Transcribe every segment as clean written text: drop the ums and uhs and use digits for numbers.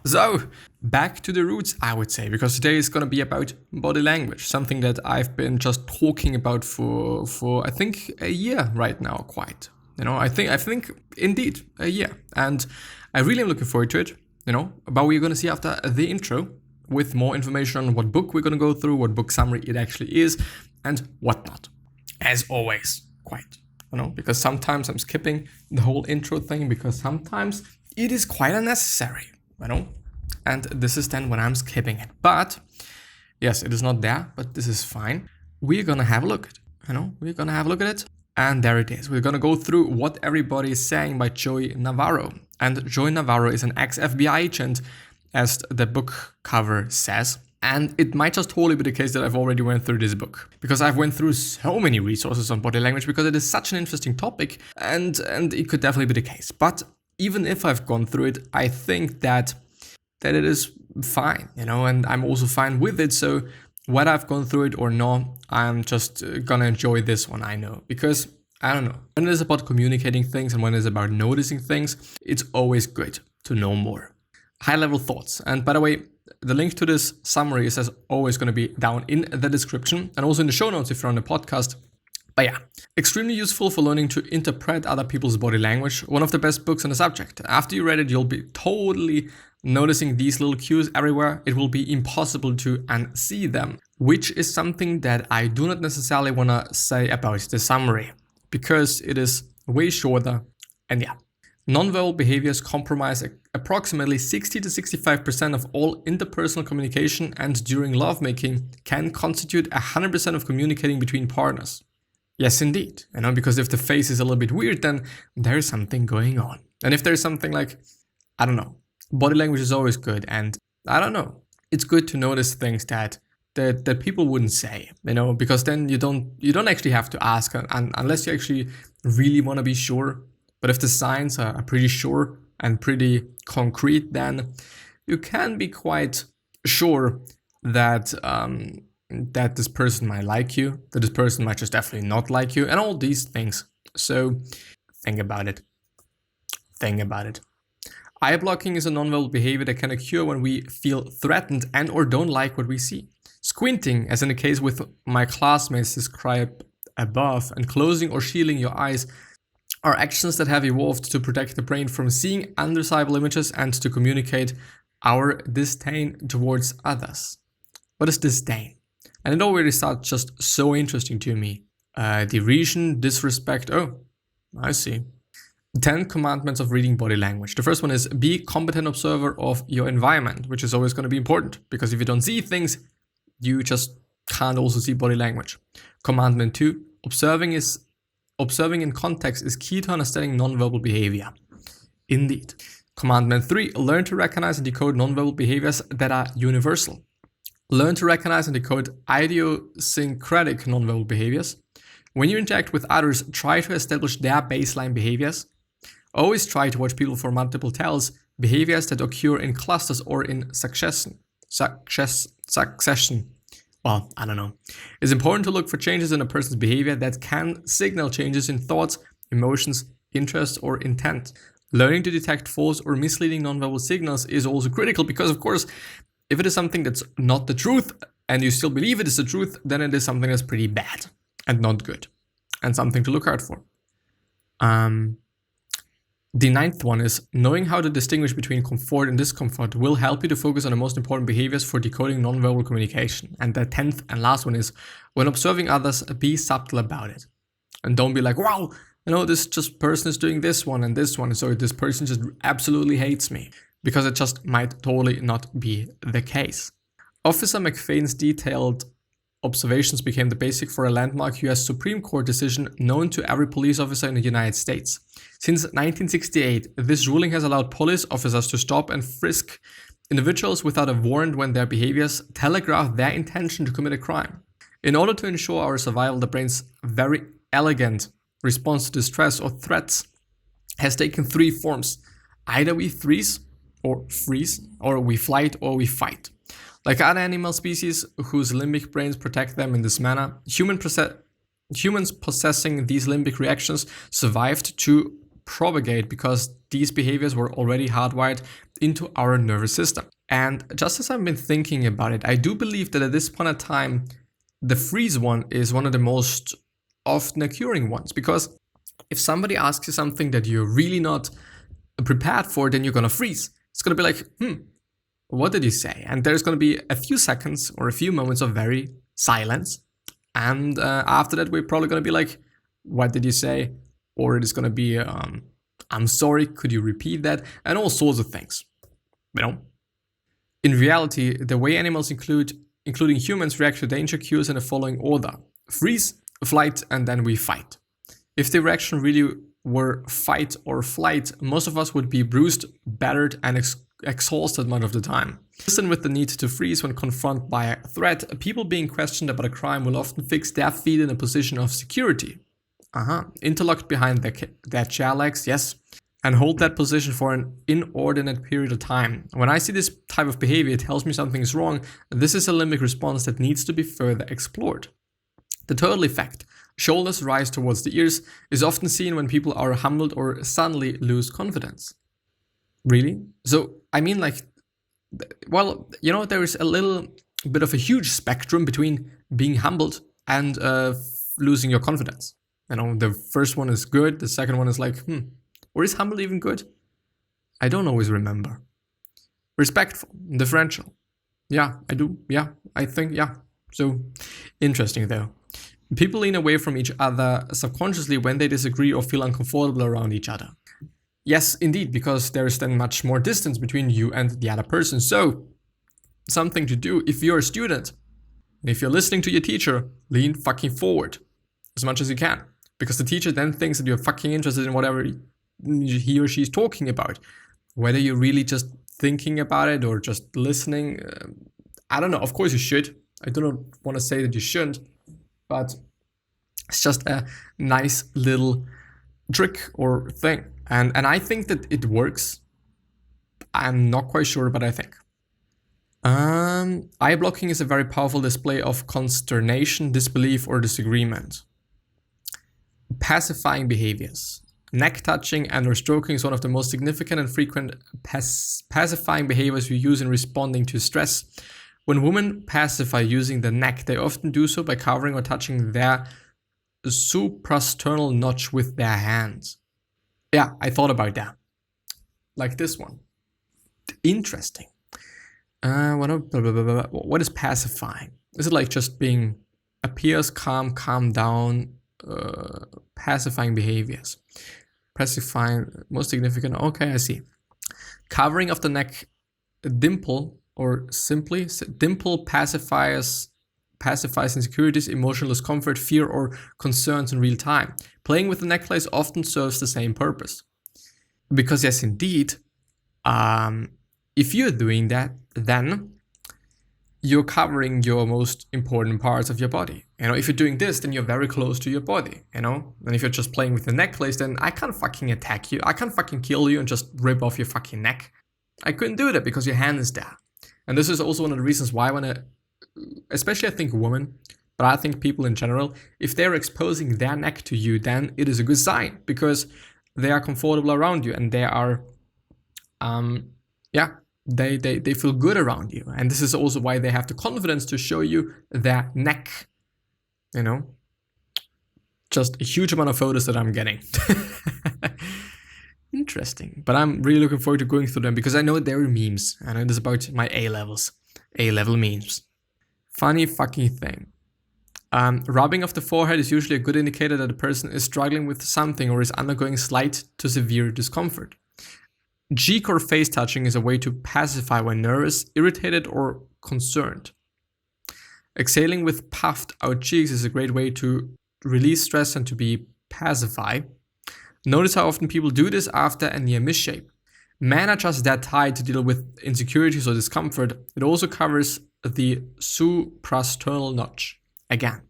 So, back to the roots, I would say, because today is going to be about body language, something that I've been just talking about for I think a year right now, quite. I think indeed a year, and I really am looking forward to it. But we're going to see after the intro with more information on what book we're going to go through, what book summary it actually is, and whatnot. As always, quite. Because sometimes I'm skipping the whole intro thing because sometimes it is quite unnecessary. And this is then when I'm skipping it. But yes, it is not there, but this is fine. We're gonna have a look at it. We're gonna have a look at it. And there it is. We're gonna go through what everybody is saying by Joe Navarro. And Joe Navarro is an ex-FBI agent, as the book cover says. And it might just totally be the case that I've already went through this book, because I've went through so many resources on body language because it is such an interesting topic, and it could definitely be the case. But even if I've gone through it, I think that it is fine, and I'm also fine with it. So whether I've gone through it or not, I'm just gonna enjoy this one, I know. Because, I don't know, when it is about communicating things and when it is about noticing things, it's always good to know more. High-level thoughts. And by the way, the link to this summary is as always going to be down in the description and also in the show notes if you're on the podcast. But yeah, extremely useful for learning to interpret other people's body language. One of the best books on the subject. After you read it, you'll be totally noticing these little cues everywhere. It will be impossible to unsee them, which is something that I do not necessarily want to say about the summary because it is way shorter. And yeah, nonverbal behaviors comprise approximately 60 to 65% of all interpersonal communication, and during lovemaking can constitute 100% of communicating between partners. Yes, indeed. Because if the face is a little bit weird, then there's something going on. And if there's something like, I don't know, body language is always good, and I don't know, it's good to notice things that people wouldn't say, because then you don't actually have to ask, unless you actually really want to be sure. But if the signs are pretty sure and pretty concrete, then you can be quite sure that that this person might like you, that this person might just definitely not like you, and all these things. So think about it. Eye blocking is a nonverbal behavior that can occur when we feel threatened and or don't like what we see. Squinting, as in the case with my classmates described above, and closing or shielding your eyes are actions that have evolved to protect the brain from seeing undesirable images and to communicate our disdain towards others. What is disdain? And it already starts just so interesting to me. Derision, disrespect. Oh, I see. 10 commandments of reading body language. The first one is be a competent observer of your environment, which is always going to be important, because if you don't see things, you just can't also see body language. Commandment 2, observing in context is key to understanding nonverbal behavior. Indeed. Commandment 3, learn to recognize and decode nonverbal behaviors that are universal. Learn to recognize and decode idiosyncratic nonverbal behaviors. When you interact with others, try to establish their baseline behaviors. Always try to watch people for multiple tells, behaviors that occur in clusters or in succession. Well, I don't know. It's important to look for changes in a person's behavior that can signal changes in thoughts, emotions, interests, or intent. Learning to detect false or misleading nonverbal signals is also critical because, of course, if it is something that's not the truth and you still believe it is the truth, then it is something that's pretty bad and not good and something to look out for. The 9th one is knowing how to distinguish between comfort and discomfort will help you to focus on the most important behaviors for decoding nonverbal communication. And the 10th and last one is when observing others, be subtle about it. And don't be like, wow, this just person is doing this one and this one, so this person just absolutely hates me, because it just might totally not be the case. Officer McFain's detailed observations became the basic for a landmark US Supreme Court decision known to every police officer in the United States. Since 1968, this ruling has allowed police officers to stop and frisk individuals without a warrant when their behaviors telegraph their intention to commit a crime. In order to ensure our survival, the brain's very elegant response to distress or threats has taken 3 forms. Either we freeze, or we flight, or we fight. Like other animal species whose limbic brains protect them in this manner, humans possessing these limbic reactions survived to propagate because these behaviors were already hardwired into our nervous system. And just as I've been thinking about it, I do believe that at this point in time, the freeze one is one of the most often occurring ones, because if somebody asks you something that you're really not prepared for, then you're gonna freeze. It's gonna be like, what did you say? And there's gonna be a few seconds or a few moments of very silence. And after that, we're probably gonna be like, what did you say? Or it is gonna be, I'm sorry, could you repeat that? And all sorts of things, you know? In reality, the way animals including humans react to danger cues in the following order: freeze, flight, and then we fight. If the reaction really were fight or flight, most of us would be bruised, battered, and exhausted much of the time. Consistent with the need to freeze when confronted by a threat, people being questioned about a crime will often fix their feet in a position of security. Interlocked behind their chair legs, yes, and hold that position for an inordinate period of time. When I see this type of behavior, it tells me something is wrong. This is a limbic response that needs to be further explored. The total effect, shoulders rise towards the ears, is often seen when people are humbled or suddenly lose confidence. Really? So, I mean, like, well, you know, there is a little bit of a huge spectrum between being humbled and losing your confidence. You know, the first one is good, the second one is like, or is humble even good? I don't always remember. Respectful, differential. Yeah, I do. Yeah, I think, yeah. So, interesting though. People lean away from each other subconsciously when they disagree or feel uncomfortable around each other. Yes, indeed, because there is then much more distance between you and the other person. So, something to do if you're a student, and if you're listening to your teacher, lean fucking forward as much as you can. Because the teacher then thinks that you're fucking interested in whatever he or she is talking about. Whether you're really just thinking about it or just listening, I don't know. Of course you should. I do not want to say that you shouldn't, but it's just a nice little trick or thing. And I think that it works. I'm not quite sure, but I think. Eye blocking is a very powerful display of consternation, disbelief, or disagreement. Pacifying behaviors. Neck touching and or stroking is one of the most significant and frequent pacifying behaviors we use in responding to stress. When women pacify using the neck, they often do so by covering or touching their suprasternal notch with their hands. Yeah, I thought about that. Like this one. Interesting. What is pacifying? Is it like just being appears calm down, pacifying behaviors? Pacifying, most significant, okay, I see. Covering of the neck, dimple, or simply, dimple pacifies insecurities, emotional discomfort, fear, or concerns in real time. Playing with the necklace often serves the same purpose. Because yes, indeed, if you're doing that, then you're covering your most important parts of your body. You know, if you're doing this, then you're very close to your body, you know? And if you're just playing with the necklace, then I can't fucking attack you. I can't fucking kill you and just rip off your fucking neck. I couldn't do that because your hand is there. And this is also one of the reasons why especially I think women, but I think people in general, if they're exposing their neck to you, then it is a good sign because they are comfortable around you and they are, they feel good around you. And this is also why they have the confidence to show you their neck, you know? Just a huge amount of photos that I'm getting. Interesting. But I'm really looking forward to going through them because I know there are memes and it is about my A-levels. A-level memes. Funny fucking thing. Rubbing of the forehead is usually a good indicator that a person is struggling with something or is undergoing slight to severe discomfort. Cheek or face touching is a way to pacify when nervous, irritated, or concerned. Exhaling with puffed out cheeks is a great way to release stress and to be pacified. Notice how often people do this after a near misshape. Men are just that tight to deal with insecurities or discomfort. It also covers the suprasternal notch. Again,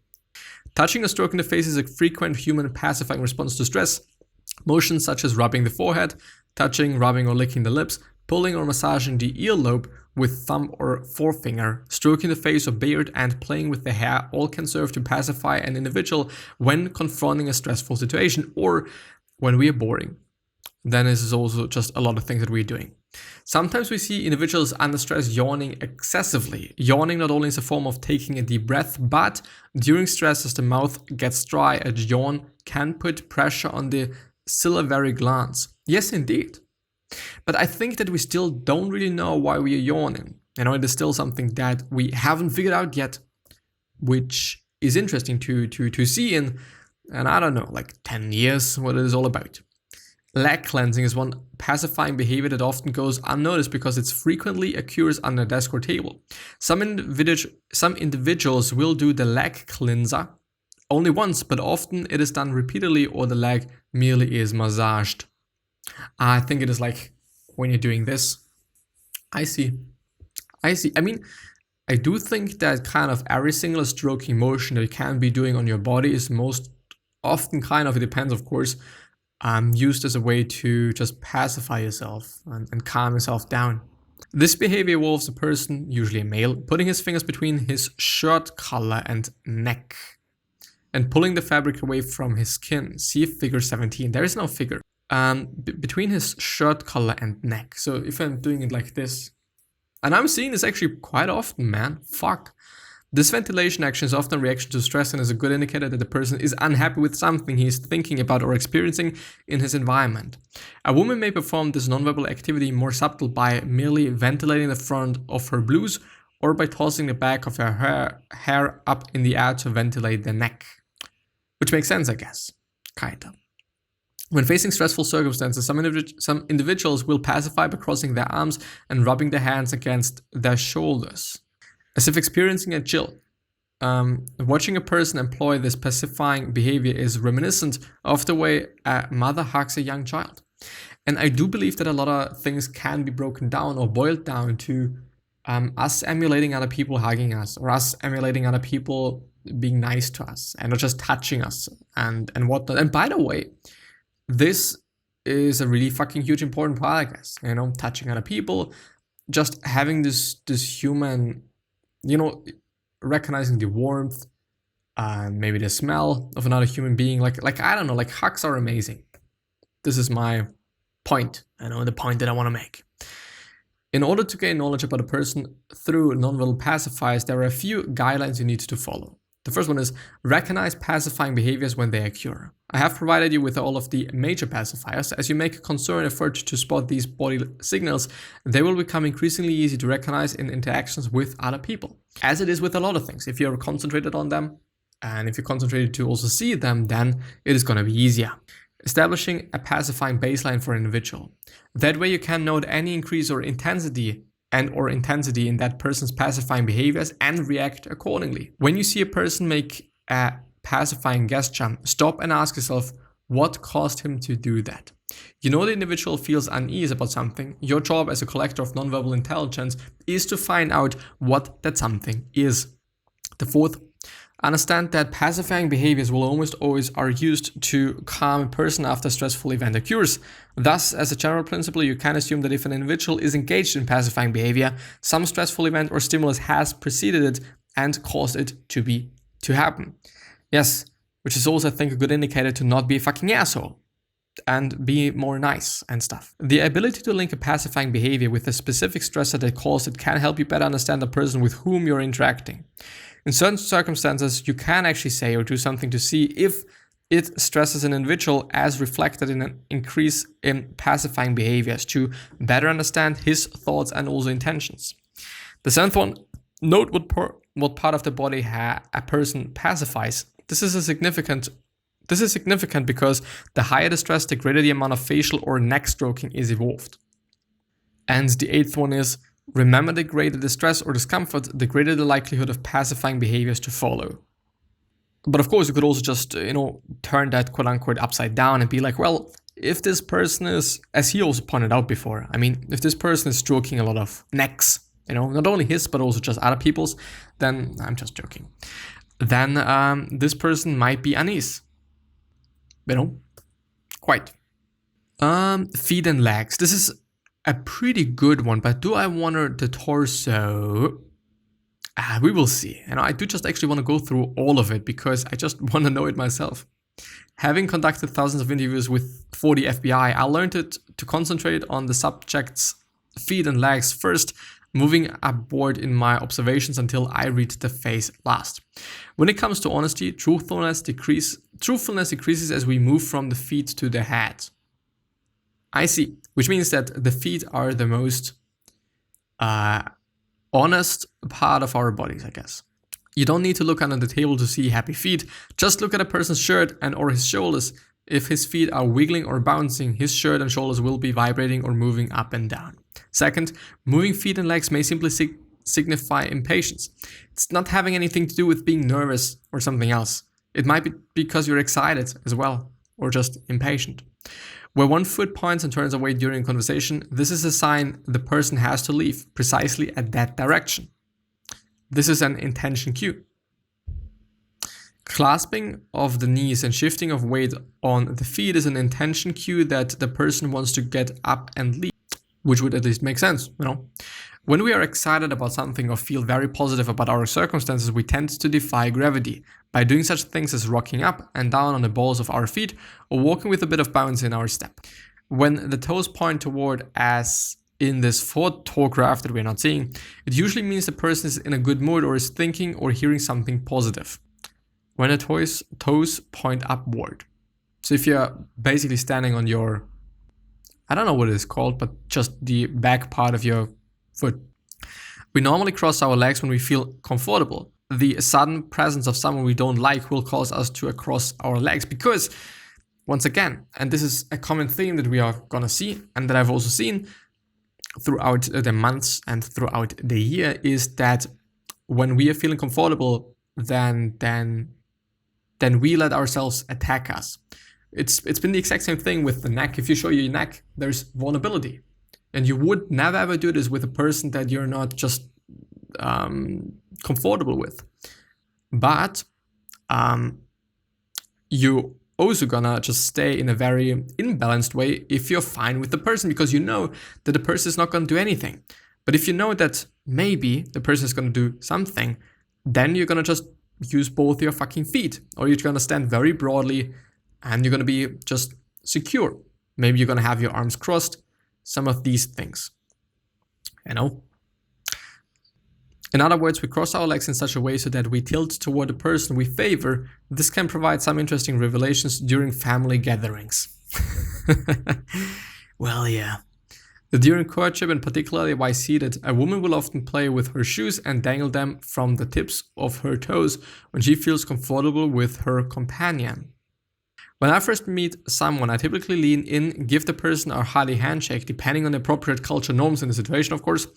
touching or stroking the face is a frequent human pacifying response to stress. Motions such as rubbing the forehead, touching, rubbing or licking the lips, pulling or massaging the earlobe with thumb or forefinger, stroking the face or beard, and playing with the hair all can serve to pacify an individual when confronting a stressful situation or when we are boring. then this is also just a lot of things that we're doing. Sometimes we see individuals under stress yawning excessively. Yawning not only is a form of taking a deep breath, but during stress, as the mouth gets dry, a yawn can put pressure on the salivary glands. Yes, indeed. But I think that we still don't really know why we are yawning. It is still something that we haven't figured out yet, which is interesting to see in, and I don't know, like 10 years, what it is all about. Leg cleansing is one pacifying behavior that often goes unnoticed because it frequently occurs under a desk or table. Some individuals will do the leg cleanser only once, but often it is done repeatedly or the leg merely is massaged. I think it is like when you're doing this. I see. I mean, I do think that kind of every single stroking motion that you can be doing on your body is most often it depends, of course, used as a way to just pacify yourself and calm yourself down. This behavior involves a person, usually a male, putting his fingers between his shirt collar and neck and pulling the fabric away from his skin. See figure 17. There is no figure. Between his shirt collar and neck. So if I'm doing it like this, and I'm seeing this actually quite often, man. Fuck. This ventilation action is often a reaction to stress and is a good indicator that the person is unhappy with something he is thinking about or experiencing in his environment. A woman may perform this nonverbal activity more subtle by merely ventilating the front of her blouse or by tossing the back of her hair up in the air to ventilate the neck. Which makes sense, I guess. Kinda. When facing stressful circumstances, some individuals will pacify by crossing their arms and rubbing their hands against their shoulders, as if experiencing a chill. Watching a person employ this pacifying behavior is reminiscent of the way a mother hugs a young child. And I do believe that a lot of things can be broken down or boiled down to us emulating other people hugging us, or us emulating other people being nice to us and not just touching us and whatnot. And by the way, this is a really fucking huge important part, I guess. Touching other people, just having this human, recognizing the warmth, maybe the smell of another human being. Like I don't know, like hugs are amazing. This is my point, the point that I want to make. In order to gain knowledge about a person through nonverbal pacifiers, there are a few guidelines you need to follow. The first one is recognize pacifying behaviors when they occur. I have provided you with all of the major pacifiers. As you make a concerted effort to spot these body signals, they will become increasingly easy to recognize in interactions with other people. As it is with a lot of things, if you're concentrated on them, and if you're concentrated to also see them, then it is going to be easier. Establishing a pacifying baseline for an individual. That way you can note any increase or intensity in that person's pacifying behaviors and react accordingly. When you see a person make a pacifying gesture, stop and ask yourself what caused him to do that. The individual feels unease about something. Your job as a collector of nonverbal intelligence is to find out what that something is. The fourth, understand that pacifying behaviors will almost always are used to calm a person after a stressful event occurs. Thus, as a general principle, you can assume that if an individual is engaged in pacifying behavior, some stressful event or stimulus has preceded it and caused it to happen. Yes, which is also, I think, a good indicator to not be a fucking asshole and be more nice and stuff. The ability to link a pacifying behavior with a specific stressor that caused it can help you better understand the person with whom you're interacting. In certain circumstances, you can actually say or do something to see if it stresses an individual as reflected in an increase in pacifying behaviors to better understand his thoughts and also intentions. The seventh one, note what part of the body a person pacifies. This is significant because the higher the stress, the greater the amount of facial or neck stroking is evolved. And the eighth one is, remember, the greater the stress or discomfort, the greater the likelihood of pacifying behaviors to follow. But of course, you could also just, turn that quote unquote upside down and be like, well, if this person is, as he also pointed out before, if this person is stroking a lot of necks, not only his, but also just other people's, then I'm just joking. Then this person might be unease. Quite. Feet and legs. This is a pretty good one, but do I want the torso? We will see. I do just actually want to go through all of it because I just want to know it myself. Having conducted thousands of interviews with 40 FBI, I learned it to concentrate on the subject's feet and legs first, moving upward in my observations until I read the face last. When it comes to honesty, truthfulness decreases as we move from the feet to the head. I see, which means that the feet are the most honest part of our bodies, I guess. You don't need to look under the table to see happy feet. Just look at a person's shirt and or his shoulders. If his feet are wiggling or bouncing, his shirt and shoulders will be vibrating or moving up and down. Second, moving feet and legs may simply signify impatience. It's not having anything to do with being nervous or something else. It might be because you're excited as well, or just impatient. Where one foot points and turns away during a conversation, this is a sign the person has to leave precisely at that direction. This is an intention cue. Clasping of the knees and shifting of weight on the feet is an intention cue that the person wants to get up and leave, which would at least make sense, you know. When we are excited about something or feel very positive about our circumstances, we tend to defy gravity by doing such things as rocking up and down on the balls of our feet or walking with a bit of bounce in our step. When the toes point toward, as in this photograph that we're not seeing, it usually means the person is in a good mood or is thinking or hearing something positive. When the toes point upward. So if you're basically standing on your, I don't know what it is called, but just the back part of your foot. We normally cross our legs when we feel comfortable. The sudden presence of someone we don't like will cause us to cross our legs because, once again, and this is a common theme that we are gonna see and that I've also seen throughout the months and throughout the year, is that when we are feeling comfortable, then we let ourselves attack us. It's been the exact same thing with the neck. If you show your neck, there's vulnerability. And you would never ever do this with a person that you're not just comfortable with. But you also gonna just stay in a very imbalanced way if you're fine with the person, because you know that the person is not gonna do anything. But if you know that maybe the person is gonna do something, then you're gonna just use both your fucking feet, or you're gonna stand very broadly and you're gonna be just secure. Maybe you're gonna have your arms crossed, some of these things, you know? In other words, we cross our legs in such a way so that we tilt toward the person we favor. This can provide some interesting revelations during family gatherings. Well, yeah. During courtship, and particularly while seated, a woman will often play with her shoes and dangle them from the tips of her toes when she feels comfortable with her companion. When I first meet someone, I typically lean in, give the person a hearty handshake, depending on the appropriate culture norms in the situation, of course,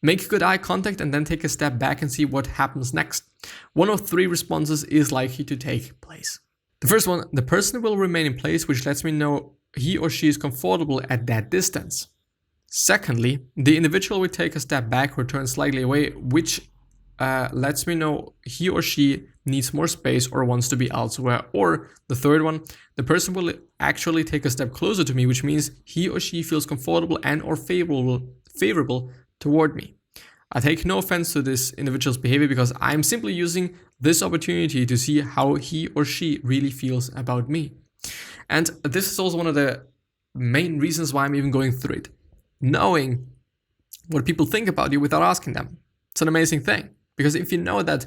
make good eye contact, and then take a step back and see what happens next. One of three responses is likely to take place. The first one, the person will remain in place, which lets me know he or she is comfortable at that distance. Secondly, the individual will take a step back or turn slightly away, which lets me know he or she needs more space or wants to be elsewhere. Or the third one, the person will actually take a step closer to me, which means he or she feels comfortable and or favorable toward me. I take no offense to this individual's behavior because I'm simply using this opportunity to see how he or she really feels about me. And this is also one of the main reasons why I'm even going through it. Knowing what people think about you without asking them. It's an amazing thing. Because if you know that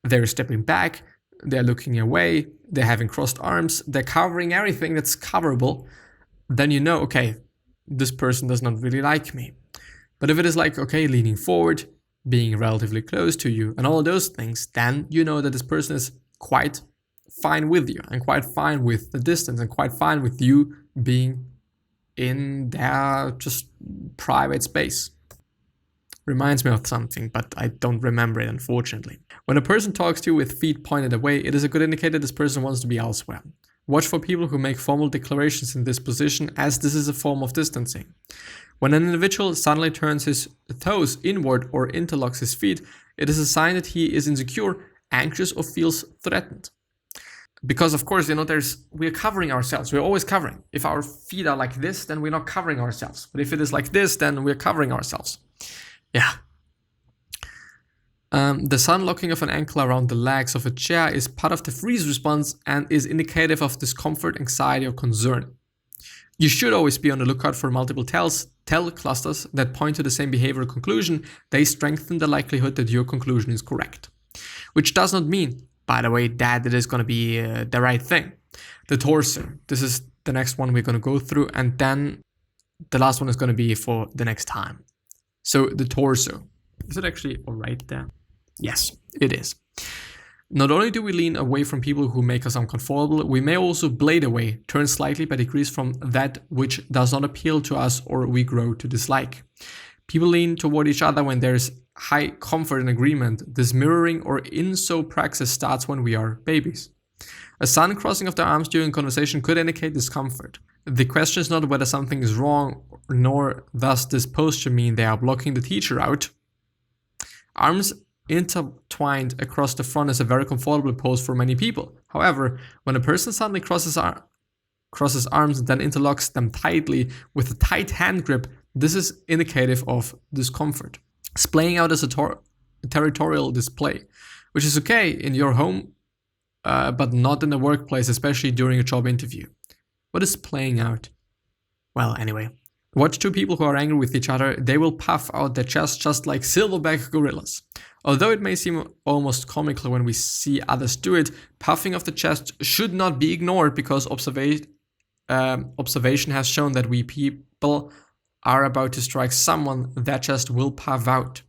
they're stepping back, they're looking away, they're having crossed arms, they're covering everything that's coverable, then you know, okay, this person does not really like me. But if it is like, okay, leaning forward, being relatively close to you, and all of those things, then you know that this person is quite fine with you, and quite fine with the distance, and quite fine with you being in their just private space. Reminds me of something, but I don't remember it, unfortunately. When a person talks to you with feet pointed away, it is a good indicator this person wants to be elsewhere. Watch for people who make formal declarations in this position, as this is a form of distancing. When an individual suddenly turns his toes inward or interlocks his feet, it is a sign that he is insecure, anxious, or feels threatened. Because of course, we're covering ourselves. We're always covering. If our feet are like this, then we're not covering ourselves. But if it is like this, then we're covering ourselves. Yeah. The sun locking of an ankle around the legs of a chair is part of the freeze response and is indicative of discomfort, anxiety, or concern. You should always be on the lookout for multiple tell clusters that point to the same behavioral conclusion. They strengthen the likelihood that your conclusion is correct. Which does not mean, by the way, that it is going to be the right thing. The torso. This is the next one we're going to go through, and then the last one is going to be for the next time. So the torso. Is it actually all right there? Yes, it is. Not only do we lean away from people who make us uncomfortable, we may also blade away, turn slightly by degrees from that which does not appeal to us or we grow to dislike. People lean toward each other when there is high comfort and agreement. This mirroring or in-so praxis starts when we are babies. A sun crossing of the arms during conversation could indicate discomfort. The question is not whether something is wrong, nor does this posture mean they are blocking the teacher out. Arms intertwined across the front is a very comfortable pose for many people. However, when a person suddenly crosses arms and then interlocks them tightly with a tight hand grip, this is indicative of discomfort. Splaying out as a territorial display, which is okay in your home, but not in the workplace, especially during a job interview. What is playing out? Well, anyway. Watch two people who are angry with each other. They will puff out their chest just like silverback gorillas. Although it may seem almost comical when we see others do it, puffing of the chest should not be ignored because observation has shown that we people are about to strike someone, that chest will puff out.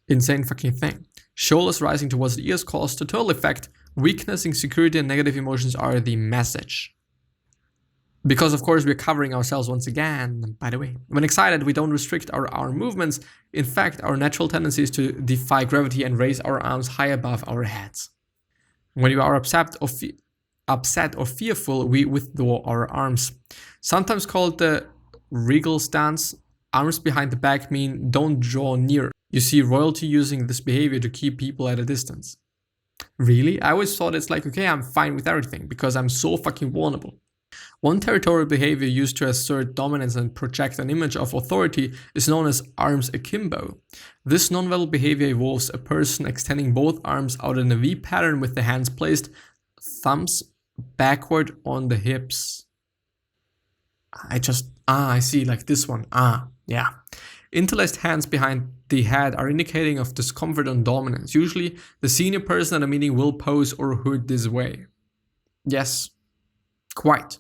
Insane fucking thing. Shoulders rising towards the ears cause the total effect. Weakness, insecurity, and negative emotions are the message. Because of course we're covering ourselves once again, by the way. When excited, we don't restrict our arm movements. In fact, our natural tendency is to defy gravity and raise our arms high above our heads. When you are upset or fearful, we withdraw our arms. Sometimes called the regal stance, arms behind the back mean don't draw near. You see royalty using this behavior to keep people at a distance. Really? I always thought it's like, okay, I'm fine with everything because I'm so fucking vulnerable. One territorial behavior used to assert dominance and project an image of authority is known as arms akimbo. This nonverbal behavior involves a person extending both arms out in a V pattern with the hands placed thumbs backward on the hips. I see, like this one. Yeah. Interlaced hands behind the head are indicating of discomfort and dominance. Usually, the senior person at a meeting will pose or hood this way. Yes, quite.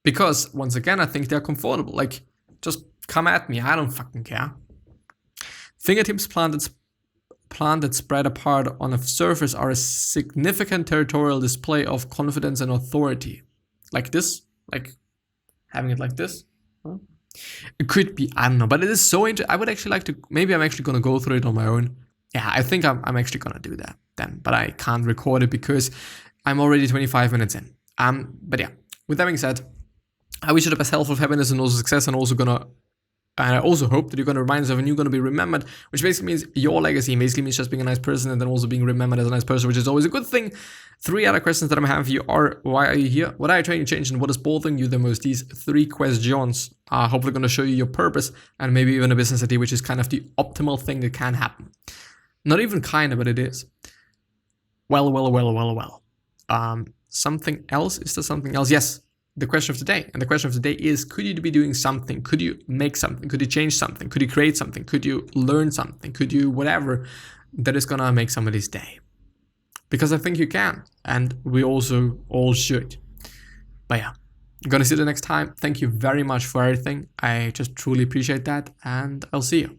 Because, once again, I think they're comfortable. Like, just come at me, I don't fucking care. Fingertips planted spread apart on a surface are a significant territorial display of confidence and authority. Like this? Like, having it like this? Huh? It could be, I don't know, but it is so interesting. I would actually like to, maybe I'm actually going to go through it on my own. Yeah, I think I'm actually going to do that then, but I can't record it because I'm already 25 minutes in. But yeah, with that being said, I wish you the best health of happiness and also success, and I also hope that you're going to remind yourself and you're going to be remembered, which basically means your legacy basically means just being a nice person and then also being remembered as a nice person, which is always a good thing. 3 other questions that I'm having for you are, why are you here? What are you trying to change? And what is bothering you the most? These 3 questions are hopefully going to show you your purpose and maybe even a business idea, which is kind of the optimal thing that can happen. Not even kind of, but it is. Well. Something else? Is there something else? Yes. The question of the day. And the question of the day is, could you be doing something? Could you make something? Could you change something? Could you create something? Could you learn something? Could you whatever that is going to make somebody's day? Because I think you can. And we also all should. But yeah, I'm going to see you the next time. Thank you very much for everything. I just truly appreciate that. And I'll see you.